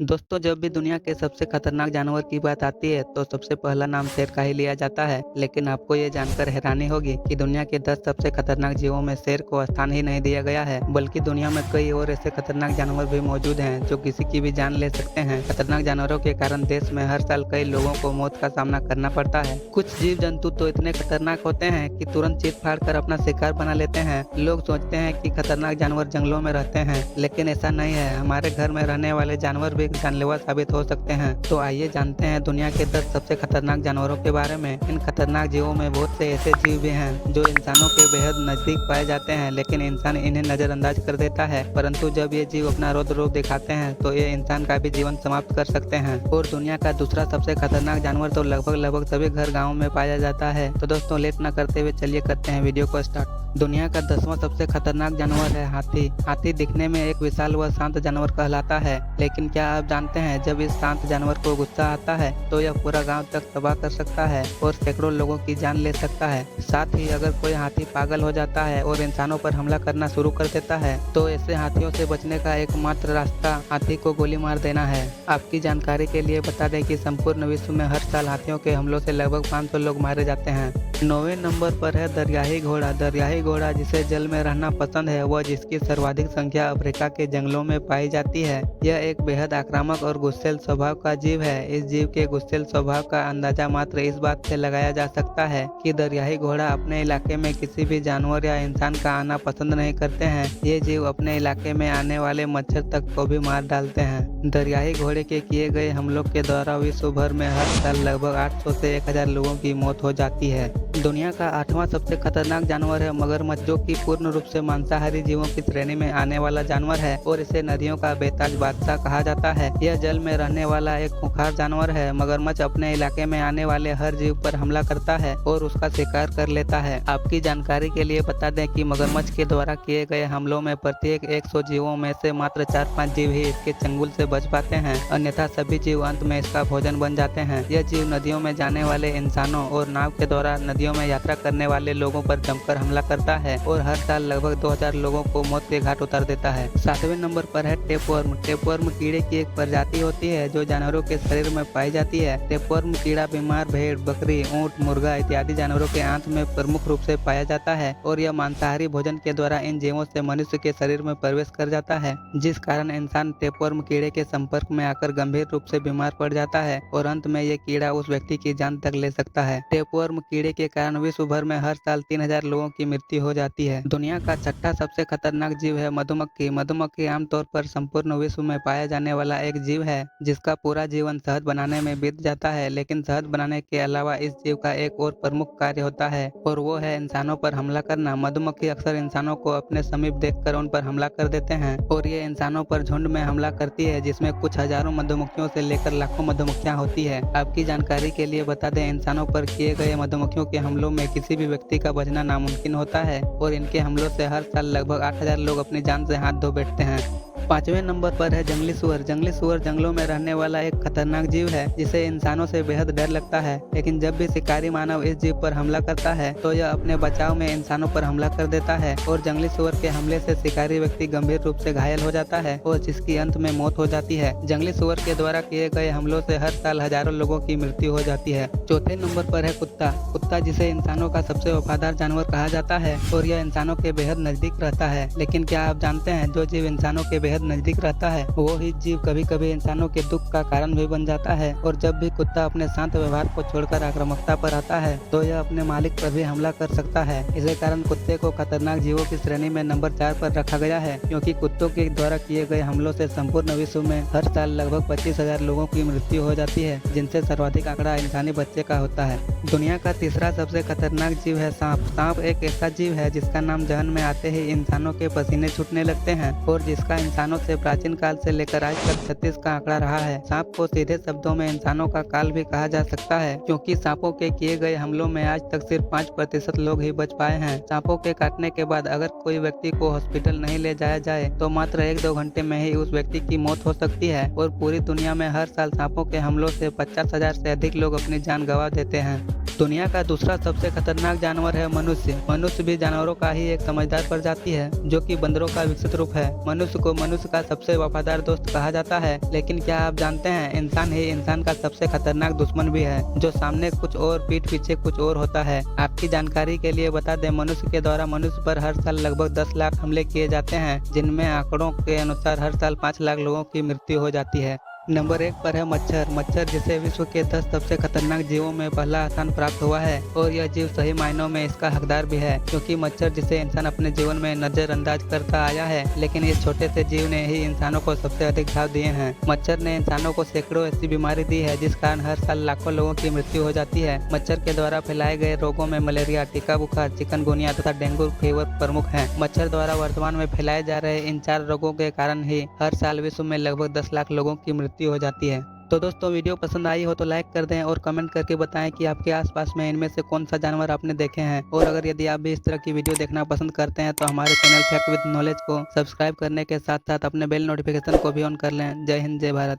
दोस्तों, जब भी दुनिया के सबसे खतरनाक जानवर की बात आती है तो सबसे पहला नाम शेर का ही लिया जाता है। लेकिन आपको ये जानकर हैरानी होगी कि दुनिया के 10 सबसे खतरनाक जीवों में शेर को स्थान ही नहीं दिया गया है, बल्कि दुनिया में कई और ऐसे खतरनाक जानवर भी मौजूद हैं जो किसी की भी जान ले सकते हैं। खतरनाक जानवरों के कारण देश में हर साल कई लोगों को मौत का सामना करना पड़ता है। कुछ जीव जंतु तो इतने खतरनाक होते हैं कि तुरंत चीर फाड़ कर अपना शिकार बना लेते हैं। लोग सोचते हैं कि खतरनाक जानवर जंगलों में रहते हैं, लेकिन ऐसा नहीं है। हमारे घर में रहने वाले जानवर भी जानलेवा साबित हो सकते हैं। तो आइए जानते हैं दुनिया के 10 सबसे खतरनाक जानवरों के बारे में। इन खतरनाक जीवों में बहुत से ऐसे जीव भी हैं जो इंसानों के बेहद नजदीक पाए जाते हैं, लेकिन इंसान इन्हें नजरअंदाज कर देता है। परंतु जब ये जीव अपना रौद्र रूप दिखाते हैं तो ये इंसान का भी जीवन समाप्त कर सकते हैं। और दुनिया का दूसरा सबसे खतरनाक जानवर तो लगभग सभी घर गाँव में पाया जाता है। तो दोस्तों, लेट न करते हुए चलिए करते हैं वीडियो को स्टार्ट। दुनिया का 10वां सबसे खतरनाक जानवर है हाथी। हाथी दिखने में एक विशाल व शांत जानवर कहलाता है, लेकिन क्या आप जानते हैं जब इस शांत जानवर को गुस्सा आता है तो यह पूरा गांव तक तबाह कर सकता है और सैकड़ों लोगों की जान ले सकता है। साथ ही अगर कोई हाथी पागल हो जाता है और इंसानों पर हमला करना शुरू कर देता है तो ऐसे हाथियों से बचने का एकमात्र रास्ता हाथी को गोली मार देना है। आपकी जानकारी के लिए बता दें कि संपूर्ण विश्व में हर साल हाथियों के हमलों से लगभग 500 लोग मारे जाते हैं। 9वें नंबर पर है दरियाई घोड़ा। दरियाई घोड़ा जिसे जल में रहना पसंद है व जिसकी सर्वाधिक संख्या अफ्रीका के जंगलों में पाई जाती है। यह एक बेहद आक्रामक और गुस्सैल स्वभाव का जीव है। इस जीव के गुस्सैल स्वभाव का अंदाजा मात्र इस बात से लगाया जा सकता है कि दरियाई घोड़ा अपने इलाके में किसी भी जानवर या इंसान का आना पसंद नहीं करते हैं। ये जीव अपने इलाके में आने वाले मच्छर तक को भी मार डालते हैं। दरियाई घोड़े के किए गए हमलों के द्वारा विश्व भर में हर साल लगभग 800 से 1000 लोगों की मौत हो जाती है। दुनिया का 8वां सबसे खतरनाक जानवर है मगरमच्छ, जो कि पूर्ण रूप से मांसाहारी जीवों की श्रेणी में आने वाला जानवर है और इसे नदियों का बेताज बादशाह कहा जाता है। यह जल में रहने वाला एक खूंखार जानवर है। मगरमच्छ अपने इलाके में आने वाले हर जीव पर हमला करता है और उसका शिकार कर लेता है। आपकी जानकारी के लिए बता दें कि मगरमच्छ के द्वारा किए गए हमलों में प्रत्येक 100 जीवों में से मात्र 4-5 जीव ही इसके चंगुल से बच पाते हैं, अन्यथा सभी जीव अंत में इसका भोजन बन जाते हैं। यह जीव नदियों में जाने वाले इंसानों और नाव के द्वारा नदियों में यात्रा करने वाले लोगों पर जमकर हमला करता है और हर साल लगभग 2000 लोगों को मौत के घाट उतार देता है। 7वें नंबर पर है टेपवर्म। टेपवर्म कीड़े की एक प्रजाति होती है जो जानवरों के शरीर में पाई जाती है। टेपवर्म कीड़ा बीमार भेड़, बकरी, ऊंट, मुर्गा इत्यादि जानवरों के आंत में प्रमुख रूप से पाया जाता है और यह मांसाहारी भोजन के द्वारा इन जीवों से मनुष्य के शरीर में प्रवेश कर जाता है, जिस कारण इंसान टेपवर्म कीड़े के संपर्क में आकर गंभीर रूप से बीमार पड़ जाता है और अंत में ये कीड़ा उस व्यक्ति की जान तक ले सकता है। टेपवर्म कीड़े के कारण विश्व भर में हर साल 3000 लोगों की मृत्यु हो जाती है। दुनिया का 6ठा सबसे खतरनाक जीव है मधुमक्खी। मधुमक्खी आमतौर पर संपूर्ण विश्व में पाया जाने वाला एक जीव है जिसका पूरा जीवन शहद बनाने में बीत जाता है, लेकिन शहद बनाने के अलावा इस जीव का एक और प्रमुख कार्य होता है और वो है इंसानों पर हमला करना। मधुमक्खी अक्सर इंसानों को अपने समीप देखकर उन पर हमला कर देते हैं और ये इंसानों पर झुंड में हमला करती है, जिसमें कुछ हजारों मधुमक्खियों से लेकर लाखों मधुमक्खियां होती है। आपकी जानकारी के लिए बता दें, इंसानों पर किए गए मधुमक्खियों के हमलों में किसी भी व्यक्ति का बचना नामुमकिन होता है और इनके हमलों से हर साल लगभग 8000 लोग अपनी जान से हाथ धो बैठते हैं। 5वें नंबर पर है जंगली सुअर। जंगली सुअर जंगलों में रहने वाला एक खतरनाक जीव है जिसे इंसानों से बेहद डर लगता है, लेकिन जब भी शिकारी मानव इस जीव पर हमला करता है तो यह अपने बचाव में इंसानों पर हमला कर देता है और जंगली सुअर के हमले से शिकारी व्यक्ति गंभीर रूप से घायल हो जाता है और जिसकी अंत में मौत हो जाती है। जंगली सुअर के द्वारा किए गए हमलों से हर साल हजारों लोगों की मृत्यु हो जाती है। 4थे नंबर पर है कुत्ता। कुत्ता जिसे इंसानों का सबसे वफादार जानवर कहा जाता है और यह इंसानों के बेहद नजदीक रहता है, लेकिन क्या आप जानते हैं जो जीव इंसानों के बेहद नजदीक रहता है वो ही जीव कभी कभी इंसानों के दुख का कारण भी बन जाता है। और जब भी कुत्ता अपने शांत व्यवहार को छोड़कर आक्रामकता पर आता है तो यह अपने मालिक पर भी हमला कर सकता है। इसी कारण कुत्ते को खतरनाक जीवों की श्रेणी में नंबर 4 पर रखा गया है, क्योंकि कुत्तों के द्वारा किए गए हमलों से संपूर्ण विश्व में हर साल लगभग 25,000 लोगों की मृत्यु हो जाती है, जिनसे सर्वाधिक आंकड़ा इंसानी बच्चे का होता है। दुनिया का तीसरा सबसे खतरनाक जीव है सांप। सांप एक ऐसा जीव है जिसका नाम जहन में आते ही इंसानों के पसीने छूटने लगते हैं और जिसका इंसानों से प्राचीन काल से लेकर आज तक 36 का आंकड़ा रहा है। सांप को सीधे शब्दों में इंसानों का काल भी कहा जा सकता है, क्योंकि सांपों के किए गए हमलों में आज तक सिर्फ 5% लोग ही बच पाए हैं। सांपों के काटने के बाद अगर कोई व्यक्ति को हॉस्पिटल नहीं ले जाया जाए तो मात्र 1-2 घंटे में ही उस व्यक्ति की मौत हो सकती है और पूरी दुनिया में हर साल सांपों के हमलों से 50,000 से अधिक लोग अपनी जान गंवा देते हैं। दुनिया का दूसरा सबसे खतरनाक जानवर है मनुष्य। मनुष्य भी जानवरों का ही एक समझदार प्रजाति है, जो कि बंदरों का विकसित रूप है। मनुष्य को मनुष्य का सबसे वफादार दोस्त कहा जाता है, लेकिन क्या आप जानते हैं इंसान ही इंसान का सबसे खतरनाक दुश्मन भी है, जो सामने कुछ और पीठ पीछे कुछ और होता है। आपकी जानकारी के लिए बता दें, मनुष्य के द्वारा मनुष्य पर हर साल लगभग 10 लाख हमले किए जाते हैं, जिनमें आंकड़ों के अनुसार हर साल 5 लाख लोगों की मृत्यु हो जाती है। नंबर 1 पर है मच्छर। मच्छर जिसे विश्व के 10 सबसे खतरनाक जीवों में पहला स्थान प्राप्त हुआ है, और यह जीव सही मायनों में इसका हकदार भी है, क्योंकि मच्छर जिसे इंसान अपने जीवन में नजरअंदाज करता आया है, लेकिन इस छोटे से जीव ने ही इंसानों को सबसे अधिक घाव दिए हैं। मच्छर ने इंसानों को सैकड़ों ऐसी बीमारी दी है, जिस कारण हर साल लाखों लोगों की मृत्यु हो जाती है। मच्छर के द्वारा फैलाए गए रोगों में मलेरिया, टीका बुखार, चिकनगुनिया तथा डेंगू फीवर प्रमुख हैं। मच्छर द्वारा वर्तमान में फैलाए जा रहे इन 4 रोगों के कारण ही हर साल विश्व में लगभग 10 लाख लोगों की मृत्यु हो जाती है। तो दोस्तों, वीडियो पसंद आई हो तो लाइक कर दें और कमेंट करके बताएं कि आपके आसपास में इनमें से कौन सा जानवर आपने देखे हैं। और अगर यदि आप भी इस तरह की वीडियो देखना पसंद करते हैं तो हमारे चैनल फैक्ट विद नॉलेज को सब्सक्राइब करने के साथ साथ अपने बेल नोटिफिकेशन को भी ऑन कर लें। जय हिंद, जय भारत।